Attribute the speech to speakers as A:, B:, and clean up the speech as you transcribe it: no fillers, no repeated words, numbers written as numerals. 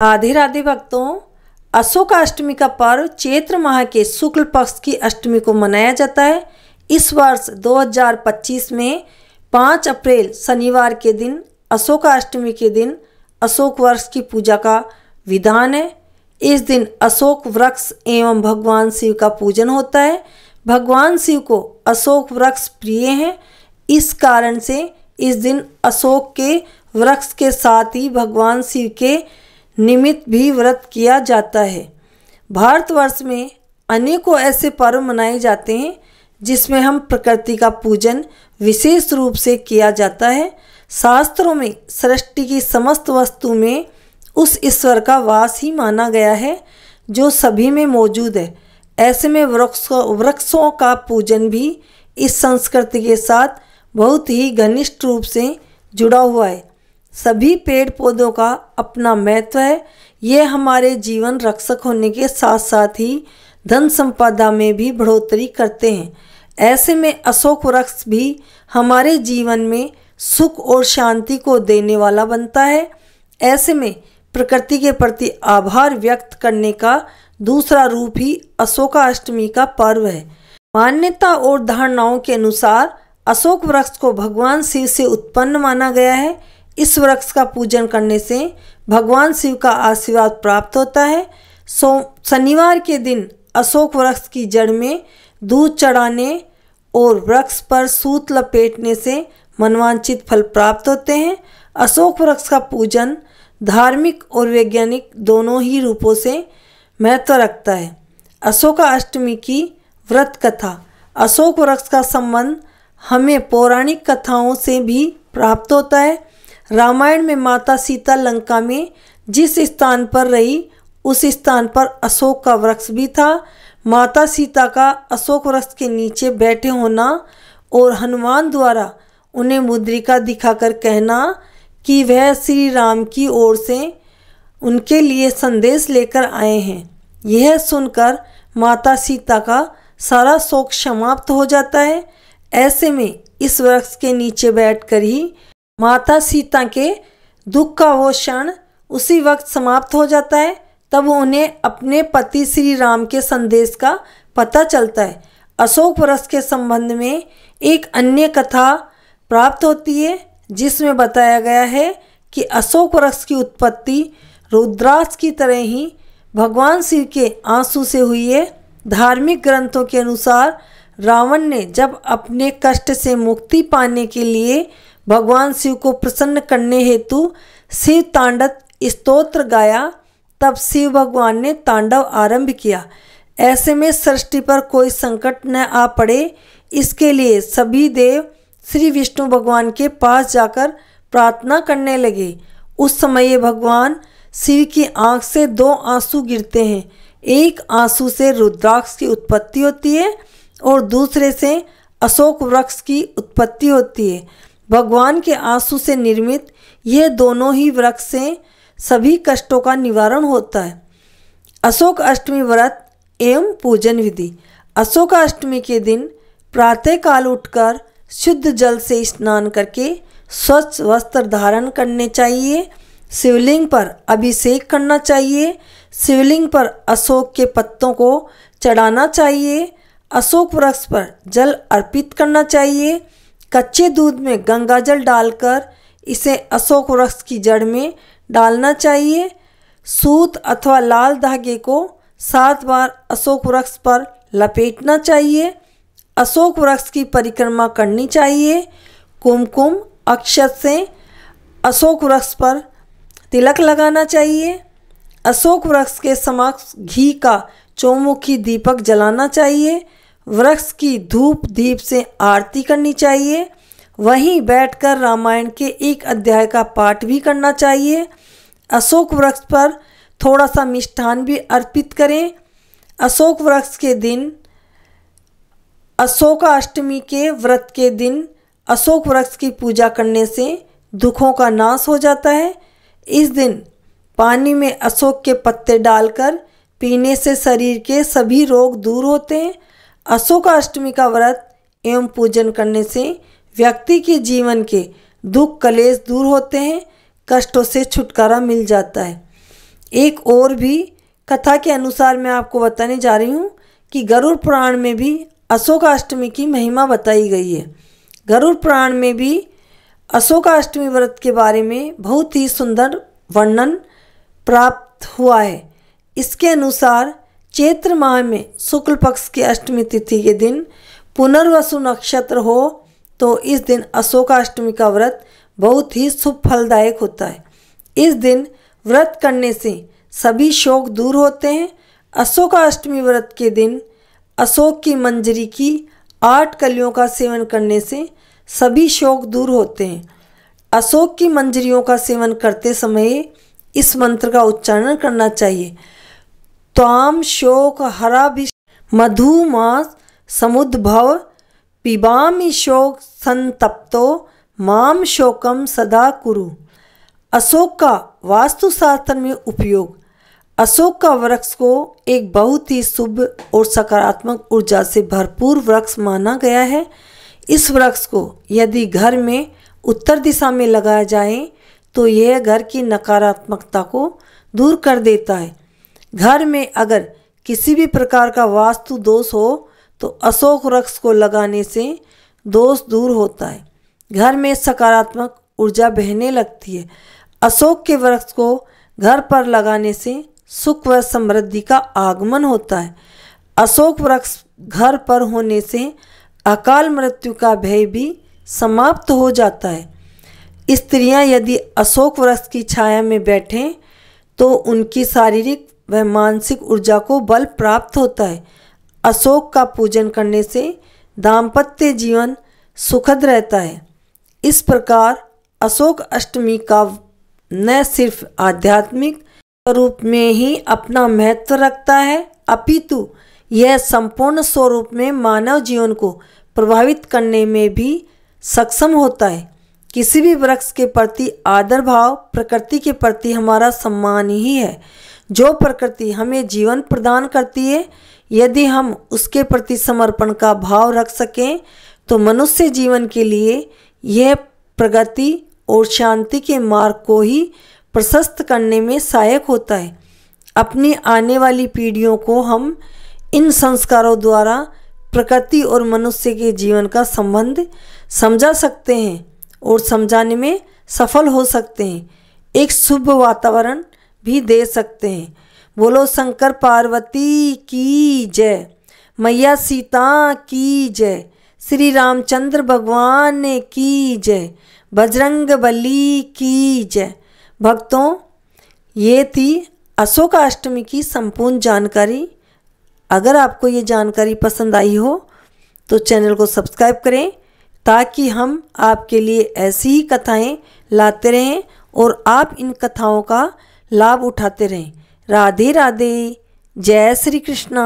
A: राधे राधे भक्तों, अशोकाष्टमी का पर्व चैत्र माह के शुक्ल पक्ष की अष्टमी को मनाया जाता है। इस वर्ष 2025 में 5 अप्रैल शनिवार के दिन अशोकाष्टमी के दिन अशोक वृक्ष की पूजा का विधान है। इस दिन अशोक वृक्ष एवं भगवान शिव का पूजन होता है। भगवान शिव को अशोक वृक्ष प्रिय हैं, इस कारण से इस दिन अशोक के वृक्ष के साथ ही भगवान शिव के निमित्त भी व्रत किया जाता है। भारतवर्ष में अनेकों ऐसे पर्व मनाए जाते हैं जिसमें हम प्रकृति का पूजन विशेष रूप से किया जाता है। शास्त्रों में सृष्टि की समस्त वस्तु में उस ईश्वर का वास ही माना गया है जो सभी में मौजूद है। ऐसे में वृक्षों का पूजन भी इस संस्कृति के साथ बहुत ही घनिष्ठ रूप से जुड़ा हुआ है। सभी पेड़ पौधों का अपना महत्व है। ये हमारे जीवन रक्षक होने के साथ साथ ही धन संपदा में भी बढ़ोतरी करते हैं। ऐसे में अशोक वृक्ष भी हमारे जीवन में सुख और शांति को देने वाला बनता है। ऐसे में प्रकृति के प्रति आभार व्यक्त करने का दूसरा रूप ही अशोकाष्टमी का पर्व है। मान्यता और धारणाओं के अनुसार अशोक वृक्ष को भगवान शिव से उत्पन्न माना गया है। इस वृक्ष का पूजन करने से भगवान शिव का आशीर्वाद प्राप्त होता है। शनिवार के दिन अशोक वृक्ष की जड़ में दूध चढ़ाने और वृक्ष पर सूत लपेटने से मनवांछित फल प्राप्त होते हैं। अशोक वृक्ष का पूजन धार्मिक और वैज्ञानिक दोनों ही रूपों से महत्व रखता है। अशोकाष्टमी की व्रत कथा। अशोक वृक्ष का संबंध हमें पौराणिक कथाओं से भी प्राप्त होता है। रामायण में माता सीता लंका में जिस स्थान पर रही उस स्थान पर अशोक का वृक्ष भी था। माता सीता का अशोक वृक्ष के नीचे बैठे होना और हनुमान द्वारा उन्हें मुद्रिका दिखाकर कहना कि वह श्री राम की ओर से उनके लिए संदेश लेकर आए हैं, यह सुनकर माता सीता का सारा शोक समाप्त हो जाता है। ऐसे में इस वृक्ष के नीचे बैठकर ही माता सीता के दुख का वो क्षण उसी वक्त समाप्त हो जाता है। तब उन्हें अपने पति श्री राम के संदेश का पता चलता है। अशोक वृक्ष के संबंध में एक अन्य कथा प्राप्त होती है जिसमें बताया गया है कि अशोक वृक्ष की उत्पत्ति रुद्राक्ष की तरह ही भगवान शिव के आंसू से हुई है। धार्मिक ग्रंथों के अनुसार रावण ने जब अपने कष्ट से मुक्ति पाने के लिए भगवान शिव को प्रसन्न करने हेतु शिव तांडव स्तोत्र गाया, तब शिव भगवान ने तांडव आरंभ किया। ऐसे में सृष्टि पर कोई संकट न आ पड़े, इसके लिए सभी देव श्री विष्णु भगवान के पास जाकर प्रार्थना करने लगे। उस समय भगवान शिव की आंख से 2 आंसू गिरते हैं। एक आंसू से रुद्राक्ष की उत्पत्ति होती है और दूसरे से अशोक वृक्ष की उत्पत्ति होती है। भगवान के आंसू से निर्मित ये दोनों ही वृक्ष से सभी कष्टों का निवारण होता है। अशोक अष्टमी व्रत एवं पूजन विधि। अशोकाष्टमी के दिन प्रातःकाल उठकर शुद्ध जल से स्नान करके स्वच्छ वस्त्र धारण करने चाहिए। शिवलिंग पर अभिषेक करना चाहिए। शिवलिंग पर अशोक के पत्तों को चढ़ाना चाहिए। अशोक वृक्ष पर जल अर्पित करना चाहिए। कच्चे दूध में गंगाजल डालकर इसे अशोक वृक्ष की जड़ में डालना चाहिए। सूत अथवा लाल धागे को 7 बार अशोक वृक्ष पर लपेटना चाहिए। अशोक वृक्ष की परिक्रमा करनी चाहिए। कुमकुम अक्षत से अशोक वृक्ष पर तिलक लगाना चाहिए। अशोक वृक्ष के समक्ष घी का चौमुखी दीपक जलाना चाहिए। वृक्ष की धूप दीप से आरती करनी चाहिए। वहीं बैठकर रामायण के एक अध्याय का पाठ भी करना चाहिए। अशोक वृक्ष पर थोड़ा सा मिष्ठान भी अर्पित करें। अशोक वृक्ष के दिन अशोकाष्टमी के व्रत के दिन अशोक वृक्ष की पूजा करने से दुखों का नाश हो जाता है। इस दिन पानी में अशोक के पत्ते डालकर पीने से शरीर के सभी रोग दूर होते हैं। अशोकाष्टमी का व्रत एवं पूजन करने से व्यक्ति के जीवन के दुख कलेश दूर होते हैं, कष्टों से छुटकारा मिल जाता है। एक और भी कथा के अनुसार मैं आपको बताने जा रही हूँ कि गरुड़ पुराण में भी अशोकाष्टमी की महिमा बताई गई है। गरुड़ पुराण में भी अशोकाष्टमी व्रत के बारे में बहुत ही सुंदर वर्णन प्राप्त हुआ है। इसके अनुसार चैत्र माह में शुक्ल पक्ष की अष्टमी तिथि के दिन पुनर्वसु नक्षत्र हो तो इस दिन अशोकाष्टमी का व्रत बहुत ही शुभ फलदायक होता है। इस दिन व्रत करने से सभी शोक दूर होते हैं। अशोकाष्टमी व्रत के दिन अशोक की मंजरी की 8 कलियों का सेवन करने से सभी शोक दूर होते हैं। अशोक की मंजरियों का सेवन करते समय इस मंत्र का उच्चारण करना चाहिए। त्वाम शोक हराभि मधुमास समुद्भव पिबामि शोक संतप्तो माम शोकम सदा कुरु। अशोक का वास्तुशास्त्र में उपयोग। अशोक का वृक्ष को एक बहुत ही शुभ और सकारात्मक ऊर्जा से भरपूर वृक्ष माना गया है। इस वृक्ष को यदि घर में उत्तर दिशा में लगाया जाए तो यह घर की नकारात्मकता को दूर कर देता है। घर में अगर किसी भी प्रकार का वास्तु दोष हो तो अशोक वृक्ष को लगाने से दोष दूर होता है। घर में सकारात्मक ऊर्जा बहने लगती है। अशोक के वृक्ष को घर पर लगाने से सुख व समृद्धि का आगमन होता है। अशोक वृक्ष घर पर होने से अकाल मृत्यु का भय भी समाप्त हो जाता है। स्त्रियां यदि अशोक वृक्ष की छाया में बैठें तो उनकी शारीरिक व मानसिक ऊर्जा को बल प्राप्त होता है। अशोक का पूजन करने से दाम्पत्य जीवन सुखद रहता है। इस प्रकार अशोक अष्टमी का न सिर्फ आध्यात्मिक स्वरूप में ही अपना महत्व रखता है अपितु यह संपूर्ण स्वरूप में मानव जीवन को प्रभावित करने में भी सक्षम होता है। किसी भी वृक्ष के प्रति आदर भाव प्रकृति के प्रति हमारा सम्मान ही है। जो प्रकृति हमें जीवन प्रदान करती है, यदि हम उसके प्रति समर्पण का भाव रख सकें तो मनुष्य जीवन के लिए यह प्रगति और शांति के मार्ग को ही प्रशस्त करने में सहायक होता है। अपनी आने वाली पीढ़ियों को हम इन संस्कारों द्वारा प्रकृति और मनुष्य के जीवन का संबंध समझा सकते हैं और समझाने में सफल हो सकते हैं। एक शुभ वातावरण भी दे सकते हैं। बोलो शंकर पार्वती की जय, मैया सीता की जय, श्री रामचंद्र भगवान की जय, बजरंग बली की जय। भक्तों, ये थी अशोकाष्टमी की संपूर्ण जानकारी। अगर आपको ये जानकारी पसंद आई हो तो चैनल को सब्सक्राइब करें ताकि हम आपके लिए ऐसी ही कथाएं लाते रहें और आप इन कथाओं का लाभ उठाते रहें। राधे राधे, जय श्री कृष्णा।